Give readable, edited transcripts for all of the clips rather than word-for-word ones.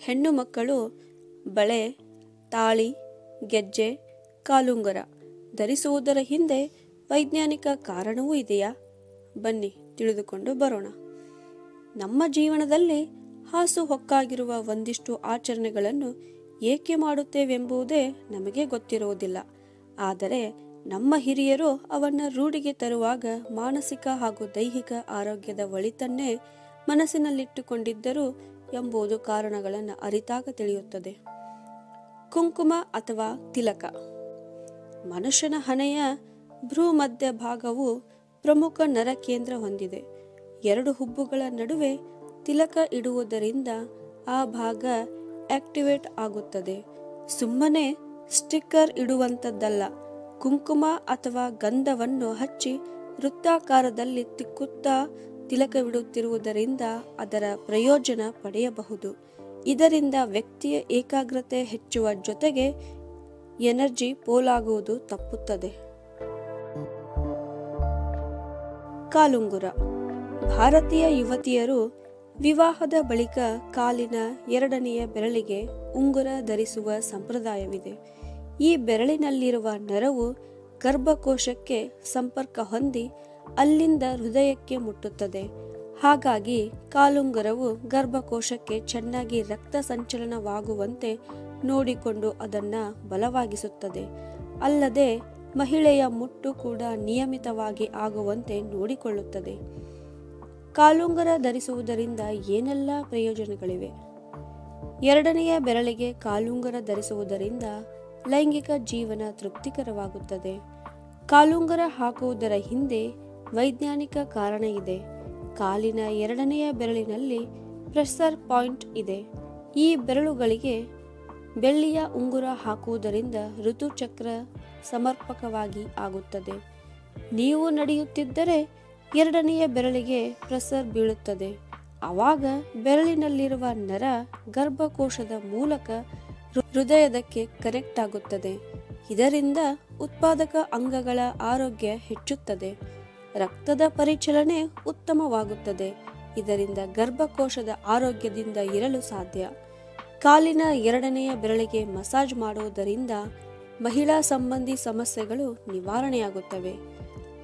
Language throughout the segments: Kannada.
ಹೆಣ್ಣು ಮಕ್ಕಳು ಬಳೆ, ತಾಳಿ, ಗೆಜ್ಜೆ, ಕಾಲುಂಗುರ ಧರಿಸುವುದರ ಹಿಂದೆ ವೈಜ್ಞಾನಿಕ ಕಾರಣವೂ ಇದೆಯಾ? ಬನ್ನಿ ತಿಳಿದುಕೊಂಡು ಬರೋಣ. ನಮ್ಮ ಜೀವನದಲ್ಲಿ ಹಾಸುಹೊಕ್ಕಾಗಿರುವ ಒಂದಿಷ್ಟು ಆಚರಣೆಗಳನ್ನು ಏಕೆ ಮಾಡುತ್ತೇವೆಂಬುದೇ ನಮಗೆ ಗೊತ್ತಿರುವುದಿಲ್ಲ. ಆದರೆ ನಮ್ಮ ಹಿರಿಯರು ಅವನ್ನು ರೂಢಿಗೆ ತರುವಾಗ ಮಾನಸಿಕ ಹಾಗೂ ದೈಹಿಕ ಆರೋಗ್ಯದ ಒಳಿತನ್ನೇ ಮನಸ್ಸಿನಲ್ಲಿಟ್ಟುಕೊಂಡಿದ್ದರು ಎಂಬುದು ಕಾರಣಗಳನ್ನು ಅರಿತಾಗ ತಿಳಿಯುತ್ತದೆ. ಕುಂಕುಮ ಅಥವಾ ತಿಲಕ. ಮನುಷ್ಯನ ಹಣೆಯ ಭ್ರೂಮಧ್ಯ ಭಾಗವು ಪ್ರಮುಖ ನರ ಕೇಂದ್ರ ಹೊಂದಿದೆ. ಎರಡು ಹುಬ್ಬುಗಳ ನಡುವೆ ತಿಲಕ ಇಡುವುದರಿಂದ ಆ ಭಾಗ ಆಕ್ಟಿವೇಟ್ ಆಗುತ್ತದೆ. ಸುಮ್ಮನೆ ಸ್ಟಿಕ್ಕರ್ ಇಡುವಂಥದ್ದಲ್ಲ. ಕುಂಕುಮ ಅಥವಾ ಗಂಧವನ್ನು ಹಚ್ಚಿ ವೃತ್ತಾಕಾರದಲ್ಲಿ ತಿಕ್ಕುತ್ತಾ ತಿಲಕವಿಡುತ್ತಿರುವುದರಿಂದ ಅದರ ಪ್ರಯೋಜನ ಪಡೆಯಬಹುದು. ಇದರಿಂದ ವ್ಯಕ್ತಿಯ ಏಕಾಗ್ರತೆ ಹೆಚ್ಚುವ ಜೊತೆಗೆ ಎನರ್ಜಿ ಪೋಲಾಗುವುದು ತಪ್ಪುತ್ತದೆ. ಕಾಲುಂಗುರ. ಭಾರತೀಯ ಯುವತಿಯರು ವಿವಾಹದ ಬಳಿಕ ಕಾಲಿನ ಎರಡನೆಯ ಬೆರಳಿಗೆ ಉಂಗುರ ಧರಿಸುವ ಸಂಪ್ರದಾಯವಿದೆ. ಈ ಬೆರಳಿನಲ್ಲಿರುವ ನರವು ಗರ್ಭಕೋಶಕ್ಕೆ ಸಂಪರ್ಕ ಹೊಂದಿ ಅಲ್ಲಿಂದ ಹೃದಯಕ್ಕೆ ಮುಟ್ಟುತ್ತದೆ. ಹಾಗಾಗಿ ಕಾಲುಂಗುರವು ಗರ್ಭಕೋಶಕ್ಕೆ ಚೆನ್ನಾಗಿ ರಕ್ತ ಸಂಚಲನವಾಗುವಂತೆ ನೋಡಿಕೊಂಡು ಅದನ್ನು ಬಲವಾಗಿಸುತ್ತದೆ. ಅಲ್ಲದೆ ಮಹಿಳೆಯ ಮುಟ್ಟು ಕೂಡ ನಿಯಮಿತವಾಗಿ ಆಗುವಂತೆ ನೋಡಿಕೊಳ್ಳುತ್ತದೆ. ಕಾಲುಂಗುರ ಧರಿಸುವುದರಿಂದ ಏನೆಲ್ಲ ಪ್ರಯೋಜನಗಳಿವೆ? ಎರಡನೆಯ ಬೆರಳಿಗೆ ಕಾಲುಂಗುರ ಧರಿಸುವುದರಿಂದ ಲೈಂಗಿಕ ಜೀವನ ತೃಪ್ತಿಕರವಾಗುತ್ತದೆ. ಕಾಲುಂಗುರ ಹಾಕುವುದರ ಹಿಂದೆ ವೈಜ್ಞಾನಿಕ ಕಾರಣ ಇದೆ. ಕಾಲಿನ ಎರಡನೆಯ ಬೆರಳಿನಲ್ಲಿ ಪ್ರೆಷರ್ ಪಾಯಿಂಟ್ ಇದೆ. ಈ ಬೆರಳುಗಳಿಗೆ ಬೆಳ್ಳಿಯ ಉಂಗುರ ಹಾಕುವುದರಿಂದ ಋತುಚಕ್ರ ಸಮರ್ಪಕವಾಗಿ ಆಗುತ್ತದೆ. ನೀವು ನಡೆಯುತ್ತಿದ್ದರೆ ಎರಡನೆಯ ಬೆರಳಿಗೆ ಪ್ರೆಷರ್ ಬೀಳುತ್ತದೆ. ಆವಾಗ ಬೆರಳಿನಲ್ಲಿರುವ ನರ ಗರ್ಭಕೋಶದ ಮೂಲಕ ಹೃದಯದಕ್ಕೆ ಕನೆಕ್ಟ್ ಆಗುತ್ತದೆ. ಇದರಿಂದ ಉತ್ಪಾದಕ ಅಂಗಗಳ ಆರೋಗ್ಯ ಹೆಚ್ಚುತ್ತದೆ. ರಕ್ತದ ಪರಿಚಲನೆ ಉತ್ತಮವಾಗುತ್ತದೆ. ಇದರಿಂದ ಗರ್ಭಕೋಶದ ಆರೋಗ್ಯದಿಂದ ಇರಲು ಸಾಧ್ಯ. ಕಾಲಿನ ಎರಡನೆಯ ಬೆರಳಿಗೆ ಮಸಾಜ್ ಮಾಡುವುದರಿಂದ ಮಹಿಳಾ ಸಂಬಂಧಿ ಸಮಸ್ಯೆಗಳು ನಿವಾರಣೆಯಾಗುತ್ತವೆ.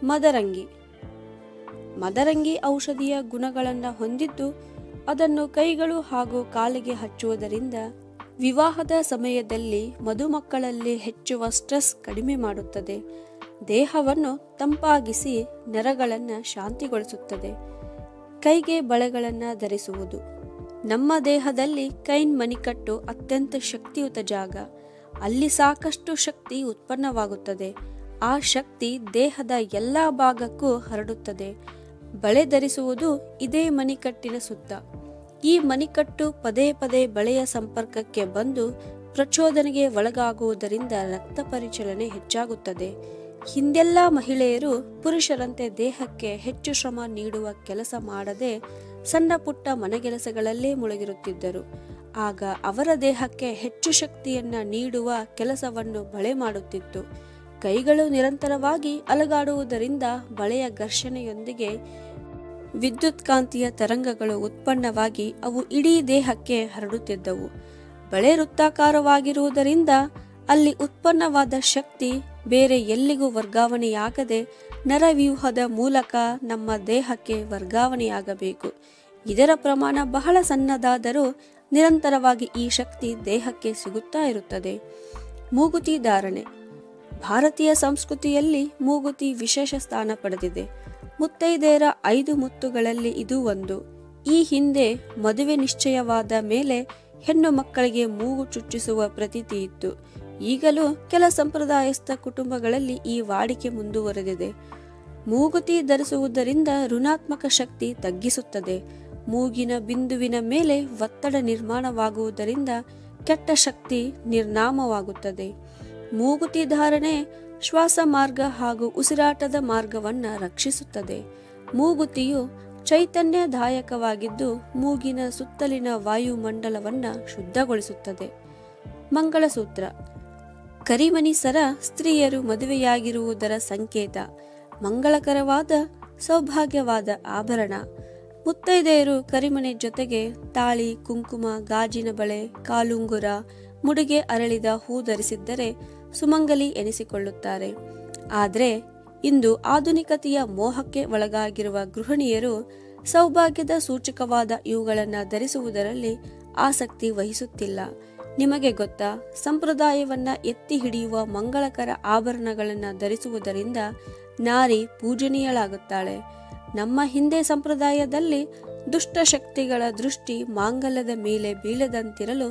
ಮದರಂಗಿ. ಮದರಂಗಿ ಔಷಧೀಯ ಗುಣಗಳನ್ನು ಹೊಂದಿದ್ದು ಅದನ್ನು ಕೈಗಳು ಹಾಗೂ ಕಾಲಿಗೆ ಹಚ್ಚುವುದರಿಂದ ವಿವಾಹದ ಸಮಯದಲ್ಲಿ ಮದುಮಕ್ಕಳಲ್ಲಿ ಹೆಚ್ಚುವ ಸ್ಟ್ರೆಸ್ ಕಡಿಮೆ ಮಾಡುತ್ತದೆ. ದೇಹವನ್ನು ತಂಪಾಗಿಸಿ ನರಗಳನ್ನು ಶಾಂತಿಗೊಳಿಸುತ್ತದೆ. ಕೈಗೆ ಬಳೆಗಳನ್ನು ಧರಿಸುವುದು. ನಮ್ಮ ದೇಹದಲ್ಲಿ ಕೈನ್ ಮಣಿಕಟ್ಟು ಅತ್ಯಂತ ಶಕ್ತಿಯುತ ಜಾಗ. ಅಲ್ಲಿ ಸಾಕಷ್ಟು ಶಕ್ತಿ ಉತ್ಪನ್ನವಾಗುತ್ತದೆ. ಆ ಶಕ್ತಿ ದೇಹದ ಎಲ್ಲ ಭಾಗಕ್ಕೂ ಹರಡುತ್ತದೆ. ಬಳೆ ಧರಿಸುವುದು ಇದೇ ಮಣಿಕಟ್ಟಿನ ಸುತ್ತ. ಈ ಮಣಿಕಟ್ಟು ಪದೇ ಪದೇ ಬಳೆಯ ಸಂಪರ್ಕಕ್ಕೆ ಬಂದು ಪ್ರಚೋದನೆಗೆ ಒಳಗಾಗುವುದರಿಂದ ರಕ್ತ ಪರಿಚಲನೆ ಹೆಚ್ಚಾಗುತ್ತದೆ. ಹಿಂದೆಲ್ಲ ಮಹಿಳೆಯರು ಪುರುಷರಂತೆ ದೇಹಕ್ಕೆ ಹೆಚ್ಚು ಶ್ರಮ ನೀಡುವ ಕೆಲಸ ಮಾಡದೆ ಸಣ್ಣ ಪುಟ್ಟ ಮನೆಗೆಲಸಗಳಲ್ಲೇ ಮುಳುಗಿರುತ್ತಿದ್ದರು. ಆಗ ಅವರ ದೇಹಕ್ಕೆ ಹೆಚ್ಚು ಶಕ್ತಿಯನ್ನ ನೀಡುವ ಕೆಲಸವನ್ನು ಬಳೆ ಮಾಡುತ್ತಿತ್ತು. ಕೈಗಳು ನಿರಂತರವಾಗಿ ಅಲುಗಾಡುವುದರಿಂದ ಬಳೆಯ ಘರ್ಷಣೆಯೊಂದಿಗೆ ವಿದ್ಯುತ್ಕಾಂತೀಯ ತರಂಗಗಳು ಉತ್ಪನ್ನವಾಗಿ ಅವು ಇಡೀ ದೇಹಕ್ಕೆ ಹರಡುತ್ತಿದ್ದವು. ಬಳೆ ವೃತ್ತಾಕಾರವಾಗಿರುವುದರಿಂದ ಅಲ್ಲಿ ಉತ್ಪನ್ನವಾದ ಶಕ್ತಿ ಬೇರೆ ಎಲ್ಲಿಗೂ ವರ್ಗಾವಣೆಯಾಗದೆ ನರವ್ಯೂಹದ ಮೂಲಕ ನಮ್ಮ ದೇಹಕ್ಕೆ ವರ್ಗಾವಣೆಯಾಗಬೇಕು. ಇದರ ಪ್ರಮಾಣ ಬಹಳ ಸಣ್ಣದಾದರೂ ನಿರಂತರವಾಗಿ ಈ ಶಕ್ತಿ ದೇಹಕ್ಕೆ ಸಿಗುತ್ತಾ ಇರುತ್ತದೆ. ಮೂಗುತಿ ಧಾರಣೆ. ಭಾರತೀಯ ಸಂಸ್ಕೃತಿಯಲ್ಲಿ ಮೂಗುತಿ ವಿಶೇಷ ಸ್ಥಾನ ಪಡೆದಿದೆ. ಮುತ್ತೈದೆಯರ 5 ಮುತ್ತುಗಳಲ್ಲಿ ಇದು ಒಂದು. ಈ ಹಿಂದೆ ಮದುವೆ ನಿಶ್ಚಯವಾದ ಮೇಲೆ ಹೆಣ್ಣು ಮಕ್ಕಳಿಗೆ ಮೂಗು ಚುಚ್ಚಿಸುವ ಪ್ರತೀತಿ ಇತ್ತು. ಈಗಲೂ ಕೆಲ ಸಂಪ್ರದಾಯಸ್ಥ ಕುಟುಂಬಗಳಲ್ಲಿ ಈ ವಾಡಿಕೆ ಮುಂದುವರೆದಿದೆ. ಮೂಗುತಿ ಧರಿಸುವುದರಿಂದ ಋಣಾತ್ಮಕ ಶಕ್ತಿ ತಗ್ಗಿಸುತ್ತದೆ. ಮೂಗಿನ ಬಿಂದುವಿನ ಮೇಲೆ ಒತ್ತಡ ನಿರ್ಮಾಣವಾಗುವುದರಿಂದ ಕೆಟ್ಟ ಶಕ್ತಿ ನಿರ್ನಾಮವಾಗುತ್ತದೆ. ಮೂಗುತಿ ಧಾರಣೆ ಶ್ವಾಸ ಮಾರ್ಗ ಹಾಗೂ ಉಸಿರಾಟದ ಮಾರ್ಗವನ್ನು ರಕ್ಷಿಸುತ್ತದೆ. ಮೂಗುತಿಯು ಚೈತನ್ಯದಾಯಕವಾಗಿದ್ದು ಮೂಗಿನ ಸುತ್ತಲಿನ ವಾಯುಮಂಡಲವನ್ನು ಶುದ್ಧಗೊಳಿಸುತ್ತದೆ. ಮಂಗಳಸೂತ್ರ. ಕರಿಮಣಿ ಸರ ಸ್ತ್ರೀಯರು ಮದುವೆಯಾಗಿರುವುದರ ಸಂಕೇತ. ಮಂಗಳಕರವಾದ ಸೌಭಾಗ್ಯವಾದ ಆಭರಣ. ಮುತ್ತೈದೆಯರು ಕರಿಮಣಿ ಜೊತೆಗೆ ತಾಳಿ, ಕುಂಕುಮ, ಗಾಜಿನ ಬಳೆ, ಕಾಲುಂಗುರ, ಮುಡಿಗೆ ಅರಳಿದ ಹೂ ಧರಿಸಿದ್ದರೆ ಸುಮಂಗಲಿ ಎನಿಸಿಕೊಳ್ಳುತ್ತಾರೆ. ಆದರೆ ಇಂದು ಆಧುನಿಕತೆಯ ಮೋಹಕ್ಕೆ ಒಳಗಾಗಿರುವ ಗೃಹಿಣಿಯರು ಸೌಭಾಗ್ಯದ ಸೂಚಕವಾದ ಇವುಗಳನ್ನು ಧರಿಸುವುದರಲ್ಲಿ ಆಸಕ್ತಿ ವಹಿಸುತ್ತಿಲ್ಲ. ನಿಮಗೆ ಗೊತ್ತಾ, ಸಂಪ್ರದಾಯವನ್ನ ಎತ್ತಿ ಹಿಡಿಯುವ ಮಂಗಳಕರ ಆಭರಣಗಳನ್ನು ಧರಿಸುವುದರಿಂದ ನಾರಿ ಪೂಜನೀಯಳಾಗುತ್ತಾಳೆ. ನಮ್ಮ ಹಿಂದೆ ಸಂಪ್ರದಾಯದಲ್ಲಿ ದುಷ್ಟಶಕ್ತಿಗಳ ದೃಷ್ಟಿ ಮಾಂಗಲ್ಯದ ಮೇಲೆ ಬೀಳದಂತಿರಲು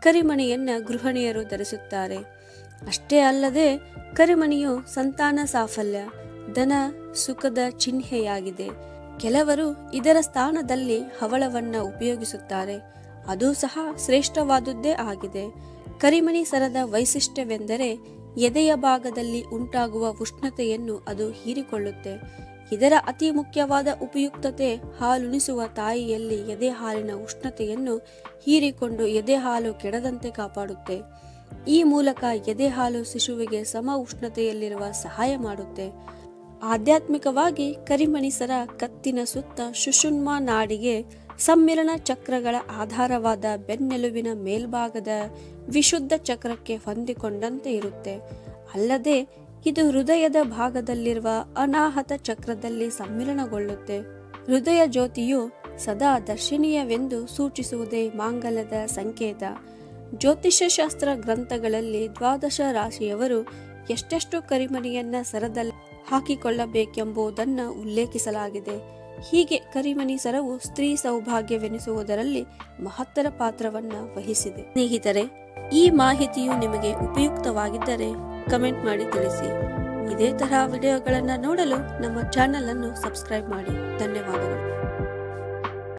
ಕರಿಮಣಿಯನ್ನ ಗೃಹಿಣಿಯರು ಧರಿಸುತ್ತಾರೆ. ಅಷ್ಟೇ ಅಲ್ಲದೆ ಕರಿಮಣಿಯು ಸಂತಾನ ಸಾಫಲ್ಯ, ಧನ ಸುಖದ ಚಿಹ್ನೆಯಾಗಿದೆ. ಕೆಲವರು ಇದರ ಸ್ಥಾನದಲ್ಲಿ ಹವಳವನ್ನ ಉಪಯೋಗಿಸುತ್ತಾರೆ. ಅದು ಸಹ ಶ್ರೇಷ್ಠವಾದುದೇ ಆಗಿದೆ. ಕರಿಮಣಿ ಸರದ ವೈಶಿಷ್ಟ್ಯವೆಂದರೆ ಎದೆಯ ಭಾಗದಲ್ಲಿ ಉಂಟಾಗುವ ಉಷ್ಣತೆಯನ್ನು ಅದು ಹೀರಿಕೊಳ್ಳುತ್ತೆ. ಇದರ ಅತಿ ಮುಖ್ಯವಾದ ಉಪಯುಕ್ತತೆ ಹಾಲುಣಿಸುವ ತಾಯಿಯಲ್ಲಿ ಎದೆ ಹಾಲಿನ ಉಷ್ಣತೆಯನ್ನು ಹೀರಿಕೊಂಡು ಎದೆ ಹಾಲು ಕೆಡದಂತೆ ಕಾಪಾಡುತ್ತೆ. ಈ ಮೂಲಕ ಎದೆ ಹಾಲು ಶಿಶುವಿಗೆ ಸಮ ಉಷ್ಣತೆಯಲ್ಲಿರುವ ಸಹಾಯ ಮಾಡುತ್ತೆ. ಆಧ್ಯಾತ್ಮಿಕವಾಗಿ ಕರಿಮಣಿ ಸರ ಕತ್ತಿನ ಸುತ್ತ ಸುಷುಮ್ನ ನಾಡಿಗೆ ಸಮ್ಮಿಲನ ಚಕ್ರಗಳ ಆಧಾರವಾದ ಬೆನ್ನೆಲುಬಿನ ಮೇಲ್ಭಾಗದ ವಿಶುದ್ಧ ಚಕ್ರಕ್ಕೆ ಹೊಂದಿಕೊಂಡಂತೆ ಇರುತ್ತೆ. ಅಲ್ಲದೆ ಇದು ಹೃದಯದ ಭಾಗದಲ್ಲಿರುವ ಅನಾಹತ ಚಕ್ರದಲ್ಲಿ ಸಮ್ಮಿಲನಗೊಳ್ಳುತ್ತೆ. ಹೃದಯ ಜ್ಯೋತಿಯು ಸದಾ ದರ್ಶನೀಯವೆಂದು ಸೂಚಿಸುವುದೇ ಮಾಂಗಲ್ಯದ ಸಂಕೇತ. ಜ್ಯೋತಿಷ್ಯ ಶಾಸ್ತ್ರ ಗ್ರಂಥಗಳಲ್ಲಿ 12 ರಾಶಿಯವರು ಎಷ್ಟೆಷ್ಟು ಕರಿಮಣಿಯನ್ನ ಸರದಲ್ಲಿ ಹಾಕಿಕೊಳ್ಳಬೇಕೆಂಬುದನ್ನು ಉಲ್ಲೇಖಿಸಲಾಗಿದೆ. ಹೀಗೆ ಕರಿಮಣಿ ಸರವು ಸ್ತ್ರೀ ಸೌಭಾಗ್ಯವೆನಿಸುವುದರಲ್ಲಿ ಮಹತ್ತರ ಪಾತ್ರವನ್ನ ವಹಿಸಿದೆ. ಸ್ನೇಹಿತರೆ, ಈ ಮಾಹಿತಿಯು ನಿಮಗೆ ಉಪಯುಕ್ತವಾಗಿದ್ದರೆ ಕಮೆಂಟ್ ಮಾಡಿ ತಿಳಿಸಿ. ಇದೇ ತರಹ ವಿಡಿಯೋಗಳನ್ನು ನೋಡಲು ನಮ್ಮ ಚಾನೆಲ್ ಅನ್ನು ಸಬ್ಸ್ಕ್ರೈಬ್ ಮಾಡಿ. ಧನ್ಯವಾದಗಳು.